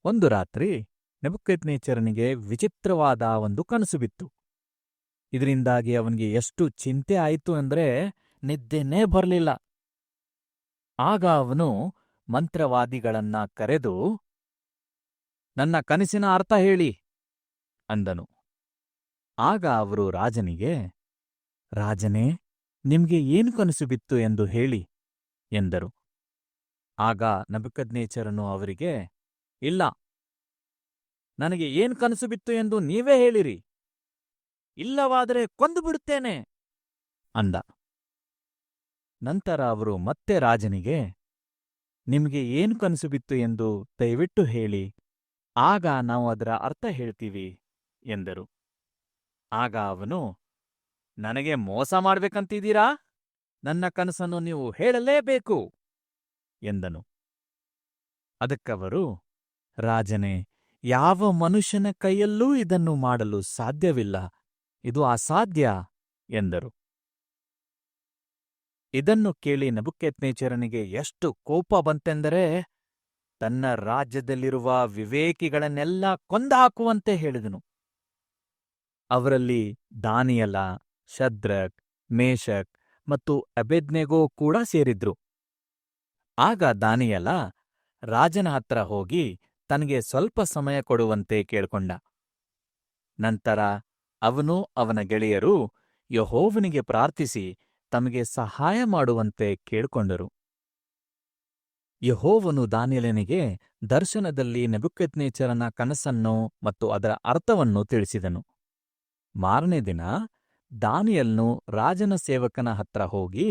ಒಂದು ರಾತ್ರಿ ನೆಬೂಕದ್ನೆಚ್ಚರನಿಗೆ ವಿಚಿತ್ರವಾದ ಒಂದು ಕನಸು ಬಿತ್ತು. ಇದರಿಂದಾಗಿ ಅವನಿಗೆ ಎಷ್ಟು ಚಿಂತೆ ಆಯಿತು ಅಂದ್ರೆ ನಿದ್ದೆನೇ ಬರಲಿಲ್ಲ. ಆಗ ಅವನು ಮಂತ್ರವಾದಿಗಳನ್ನ ಕರೆದು, ನನ್ನ ಕನಸಿನ ಅರ್ಥ ಹೇಳಿ ಅಂದನು. ಆಗ ಅವರು ರಾಜನಿಗೆ, ರಾಜನೇ, ನಿಮ್ಗೆ ಏನು ಕನಸು ಬಿತ್ತು ಎಂದು ಹೇಳಿ ಎಂದರು. ಆಗ ನೆಬೂಕದ್ನೆಚ್ಚರನು ಅವರಿಗೆ, ಇಲ್ಲ, ನನಗೆ ಏನು ಕನಸು ಬಿತ್ತು ಎಂದು ನೀವೇ ಹೇಳಿರಿ, ಇಲ್ಲವಾದರೆ ಕೊಂದು ಬಿಡುತ್ತೇನೆ ಅಂದ. ನಂತರ ಅವರು ಮತ್ತೆ ರಾಜನಿಗೆ, ನಿಮಗೆ ಏನು ಕನಸು ಬಿತ್ತು ಎಂದು ದಯವಿಟ್ಟು ಹೇಳಿ, ಆಗ ನಾವು ಅದರ ಅರ್ಥ ಹೇಳ್ತೀವಿ ಎಂದರು. ಆಗ ಅವನು, ನನಗೆ ಮೋಸ ಮಾಡ್ಬೇಕಂತಿದ್ದೀರಾ? ನನ್ನ ಕನಸನ್ನು ನೀವು ಹೇಳಲೇಬೇಕು ಎಂದನು. ಅದಕ್ಕವರು, ರಾಜನೇ, ಯಾವ ಮನುಷ್ಯನ ಕೈಯಲ್ಲೂ ಇದನ್ನು ಮಾಡಲು ಸಾಧ್ಯವಿಲ್ಲ, ಇದು ಅಸಾಧ್ಯ ಎಂದರು. ಇದನ್ನು ಕೇಳಿ ನೆಬೂಕದ್ನೆಚ್ಚರನಿಗೆ ಎಷ್ಟು ಕೋಪ ಬಂತೆಂದರೆ ತನ್ನ ರಾಜ್ಯದಲ್ಲಿರುವ ವಿವೇಕಿಗಳನ್ನೆಲ್ಲ ಕೊಂದುಹಾಕುವಂತೆ ಹೇಳಿದನು. ಅವರಲ್ಲಿ ದಾನಿಯೇಲ, ಶದ್ರಕ್, ಮೇಷಕ್ ಮತ್ತು ಅಬೇದ್ನೆಗೋ ಕೂಡ ಸೇರಿದ್ರು. ಆಗ ದಾನಿಯೇಲ ರಾಜನ ಹತ್ರ ಹೋಗಿ ತನಗೆ ಸ್ವಲ್ಪ ಸಮಯ ಕೊಡುವಂತೆ ಕೇಳ್ಕೊಂಡ. ನಂತರ ಅವನು ಅವನ ಗೆಳೆಯರು ಯೆಹೋವನಿಗೆ ಪ್ರಾರ್ಥಿಸಿ ತಮಗೆ ಸಹಾಯ ಮಾಡುವಂತೆ ಕೇಳಿಕೊಂಡರು. ಯೆಹೋವನು ದಾನಿಯೇಲನಿಗೆ ದರ್ಶನದಲ್ಲಿ ನೆಬೂಕದ್ನೆಚ್ಚರನ ಕನಸನ್ನು ಮತ್ತು ಅದರ ಅರ್ಥವನ್ನು ತಿಳಿಸಿದನು. ಮಾರನೇ ದಿನ ದಾನಿಯೇಲನು ರಾಜನ ಸೇವಕನ ಹತ್ರ ಹೋಗಿ,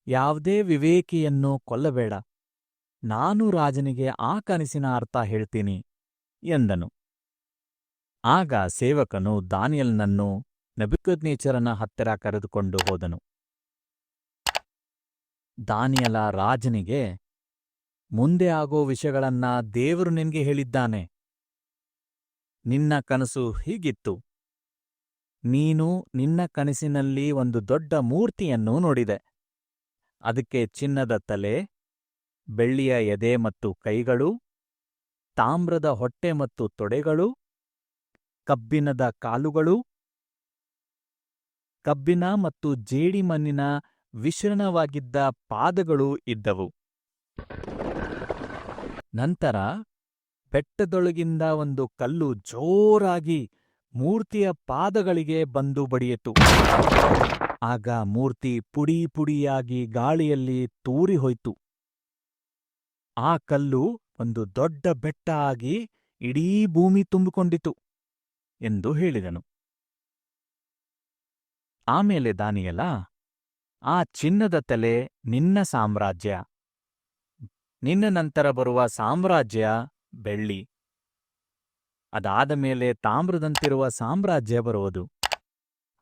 ಯಾವುದೇ ವಿವೇಕಿಯನ್ನು ಕೊಲ್ಲಬೇಡ, ನಾನು ರಾಜನಿಗೆ ಆ ಕನಸಿನ ಅರ್ಥ ಹೇಳ್ತೀನಿ ಎಂದನು. ಆಗ ಸೇವಕನು ದಾನಿಯೇಲನನ್ನು ನೆಬೂಕದ್ನೆಚ್ಚರನ ಹತ್ತಿರ ಕರೆದುಕೊಂಡು ಹೋದನು. ದಾನಿಯೇಲ ರಾಜನಿಗೆ, ಮುಂದೆ ಆಗೋ ವಿಷಯಗಳನ್ನ ದೇವರು ನಿನ್ಗೆ ಹೇಳಿದ್ದಾನೆ. ನಿನ್ನ ಕನಸು ಹೀಗಿತ್ತು. ನೀನು ನಿನ್ನ ಕನಸಿನಲ್ಲಿ ಒಂದು ದೊಡ್ಡ ಮೂರ್ತಿಯನ್ನು ನೋಡಿದೆ. ಅದಕ್ಕೆ ಚಿನ್ನದ ತಲೆ, ಬೆಳ್ಳಿಯ ಎದೆ ಮತ್ತು ಕೈಗಳು, ತಾಮ್ರದ ಹೊಟ್ಟೆ ಮತ್ತು ತೊಡೆಗಳು, ಕಬ್ಬಿಣದ ಕಾಲುಗಳು, ಕಬ್ಬಿಣ ಮತ್ತು ಜೇಡಿಮಣ್ಣಿನ ಮಿಶ್ರಣವಾಗಿದ್ದ ಪಾದಗಳು ಇದ್ದವು. ನಂತರ ಬೆಟ್ಟದೊಳಗಿಂದ ಒಂದು ಕಲ್ಲು ಜೋರಾಗಿ ಮೂರ್ತಿಯ ಪಾದಗಳಿಗೆ ಬಂದು ಬಡಿಯಿತು. ಆಗ ಮೂರ್ತಿ ಪುಡಿ ಪುಡಿಯಾಗಿ ಗಾಳಿಯಲ್ಲಿ ತೂರಿಹೋಯ್ತು. ಆ ಕಲ್ಲು ಒಂದು ದೊಡ್ಡ ಬೆಟ್ಟ ಆಗಿ ಇಡೀ ಭೂಮಿ ತುಂಬಿಕೊಂಡಿತು ಎಂದು ಹೇಳಿದನು. ಆಮೇಲೆ ದಾನಿಯೇಲ, ಆ ಚಿನ್ನದ ತಲೆ ನಿನ್ನ ಸಾಮ್ರಾಜ್ಯ, ನಿನ್ನ ನಂತರ ಬರುವ ಸಾಮ್ರಾಜ್ಯ ಬೆಳ್ಳಿ, ಅದಾದ ಮೇಲೆ ತಾಮ್ರದಂತಿರುವ ಸಾಮ್ರಾಜ್ಯ ಬರುವುದು,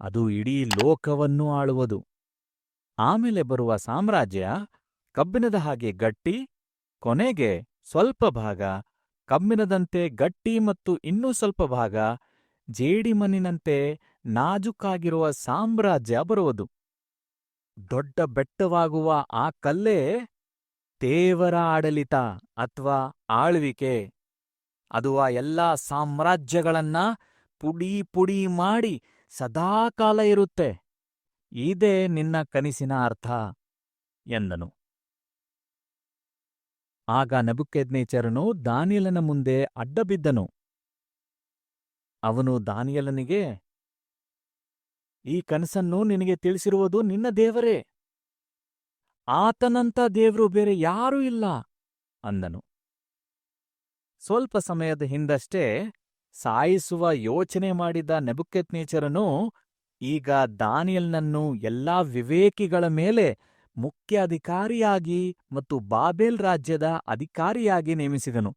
ಅದು ಇಡೀ ಲೋಕವನ್ನು ಆಳುವುದು. ಆಮೇಲೆ ಬರುವ ಸಾಮ್ರಾಜ್ಯ ಕಬ್ಬಿಣದ ಹಾಗೆ ಗಟ್ಟಿ, ಕೊನೆಗೆ ಸ್ವಲ್ಪ ಭಾಗ ಕಬ್ಬಿಣದಂತೆ ಗಟ್ಟಿ ಮತ್ತು ಇನ್ನೂ ಸ್ವಲ್ಪ ಭಾಗ ಜೇಡಿಮಣ್ಣಿನಂತೆ ನಾಜೂಕಾಗಿರುವ ಸಾಮ್ರಾಜ್ಯ ಬರುವುದು. ದೊಡ್ಡ ಬೆಟ್ಟವಾಗುವ ಆ ಕಲ್ಲೇ ದೇವರ ಆಡಳಿತ ಅಥವಾ ಆಳ್ವಿಕೆ. ಅದು ಆ ಎಲ್ಲಾ ಸಾಮ್ರಾಜ್ಯಗಳನ್ನ ಪುಡಿ ಪುಡಿ ಮಾಡಿ ಸದಾಕಾಲ ಇರುತ್ತೆ. ಇದೇ ನಿನ್ನ ಕನಸಿನ ಅರ್ಥ ಎಂದನು. ಆಗ ನೆಬೂಕದ್ನೆಚ್ಚರನು ದಾನಿಯೇಲನ ಮುಂದೆ ಅಡ್ಡಬಿದ್ದನು. ಅವನು ದಾನಿಯೇಲನಿಗೆ, ಈ ಕನಸನ್ನು ನಿನಗೆ ತಿಳಿಸಿರುವುದು ನಿನ್ನ ದೇವರೇ, ಆತನಂಥ ದೇವರು ಬೇರೆ ಯಾರೂ ಇಲ್ಲ ಅಂದನು. ಸ್ವಲ್ಪ ಸಮಯದ ಹಿಂದಷ್ಟೇ ಸಾಯಿಸುವ ಯೋಚನೆ ಮಾಡಿದ ನೆಬೂಕದ್ನೆಚ್ಚರನು ಈಗ ದಾನಿಯೇಲನನ್ನು ಎಲ್ಲಾ ವಿವೇಕಿಗಳ ಮೇಲೆ ಮುಖ್ಯ ಅಧಿಕಾರಿಯಾಗಿ ಮತ್ತು ಬಾಬೆಲ್ ರಾಜ್ಯದ ಅಧಿಕಾರಿಯಾಗಿ ನೇಮಿಸಿದನು.